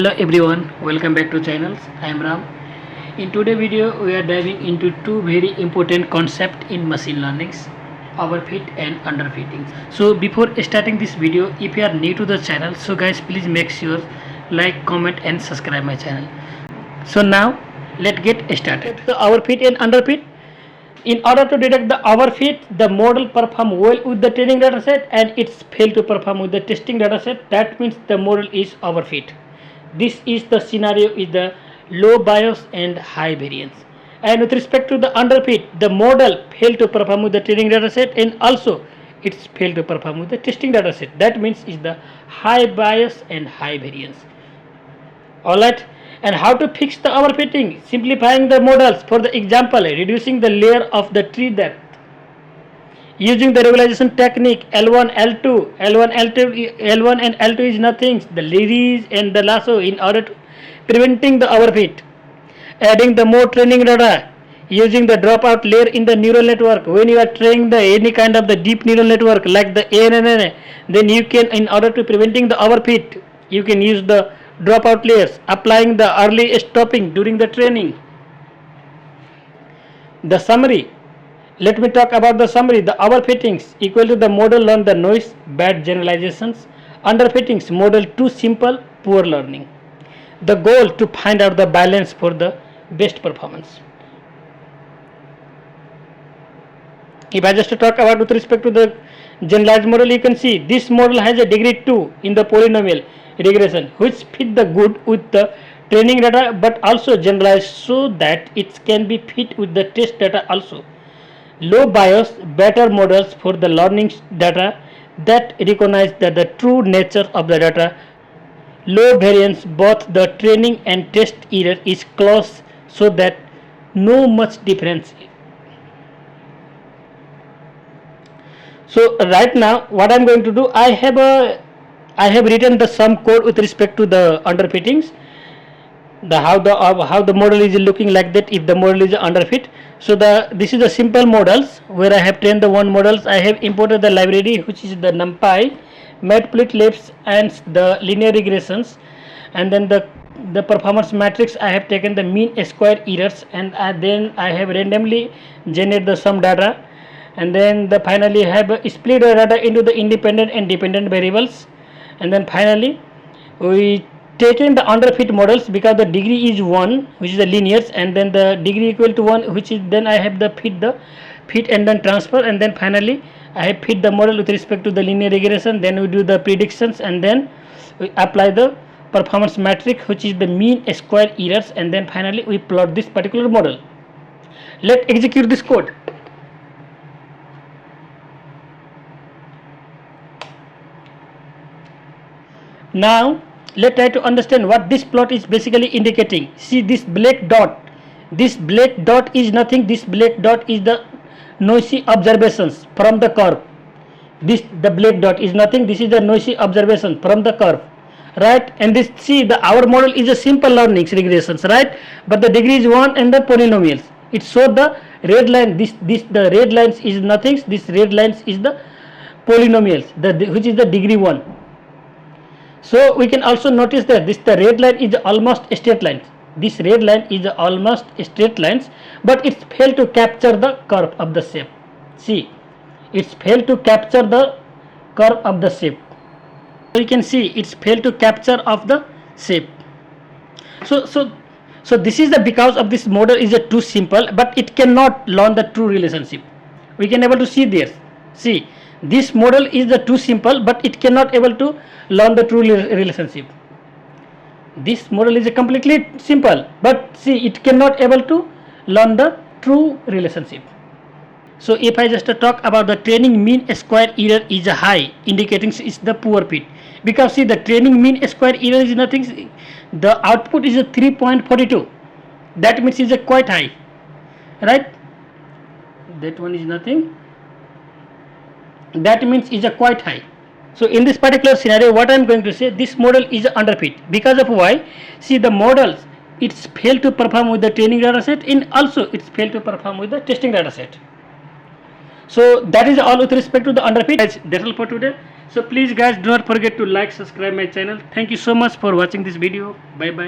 Hello everyone, welcome back to channels. I am Ram. In today's video we are diving into two very important concepts in machine learning, overfit and underfitting. So before starting this video, if you are new to the channel, so guys please make sure like, comment and subscribe my channel. So now let's get started. The overfit and underfit. In order to detect the overfit, the model perform well with the training dataset and it's failed to perform with the testing dataset. That means the model is overfit. This is the scenario is the low bias and high variance. And with respect to the underfit, the model failed to perform with the training dataset and also it's failed to perform with the testing dataset. That means is the high bias and high variance. Alright, and how to fix the overfitting? Simplifying the models. For the example, reducing the layer of the tree depth. Using the regularization technique L1, L2, L1 and L2 is nothing. The leads and the lasso in order to preventing the overfit. Adding the more training data. Using the dropout layer in the neural network. When you are training the any kind of the deep neural network like the ANN, then you can, in order to preventing the overfit, you can use the dropout layers. Applying the early stopping during the training. The summary. Let me talk about the summary. The overfittings equal to the model learn the noise, bad generalizations. Underfittings, model too simple, poor learning. The goal to find out the balance for the best performance. If I just talk about with respect to the generalized model, you can see this model has a degree 2 in the polynomial regression, which fit the good with the training data but also generalized so that it can be fit with the test data also. Low bias, better models for the learning data that recognize that the true nature of the data. Low variance, both the training and test error is close so that no much difference. So right now what I am going to do, I have written the some code with respect to the underfittings. How the model is looking like that if the model is underfit. So this is the simple models where I have trained the one models. I have imported the library which is the NumPy, matplotlib and the linear regressions, and then the performance matrix. I have taken the mean square errors and then I have randomly generated some data, and then finally have split the data into the independent and dependent variables, and then finally we taking the underfit models because the degree is 1 which is the linears, and then the degree equal to 1 which is then I have the fit and then transfer, and then finally I have fit the model with respect to the linear regression. Then we do the predictions and then we apply the performance matrix which is the mean square errors, and then finally we plot this particular model. Let's execute this code. Now let's try to understand what this plot is basically indicating. See this black dot. This black dot is nothing. This black dot is the noisy observations from the curve. The black dot is nothing. This is the noisy observation from the curve, right? And this, see, our model is a simple learning regressions, right? But the degree is 1 and the polynomials. It shows the red line. The red lines is nothing. This red lines is the polynomials, which is the degree 1. So we can also notice that the red line is almost straight lines. This red line is almost straight lines, but it's failed to capture the curve of the shape. See, it's failed to capture the curve of the shape. So you can see it's failed to capture of the shape. So this is the because of this model is too simple, but it cannot learn the true relationship. We can able to see this. See, this model is the too simple, but it cannot able to learn the true relationship. This model is a completely simple, but see, it cannot able to learn the true relationship. So if I just talk about the training mean square error is a high, indicating is the poor fit, because see the training mean square error is nothing. The output is a 3.42. That means is a quite high, right? That one is nothing. That means is a quite high. So in this particular scenario, what I am going to say, this model is underfit because of why? See, the models, it's failed to perform with the training data set and also it's failed to perform with the testing data set. So that is all with respect to the underfit. That's all for today. So please guys, do not forget to like, subscribe my channel. Thank you so much for watching this video. Bye bye.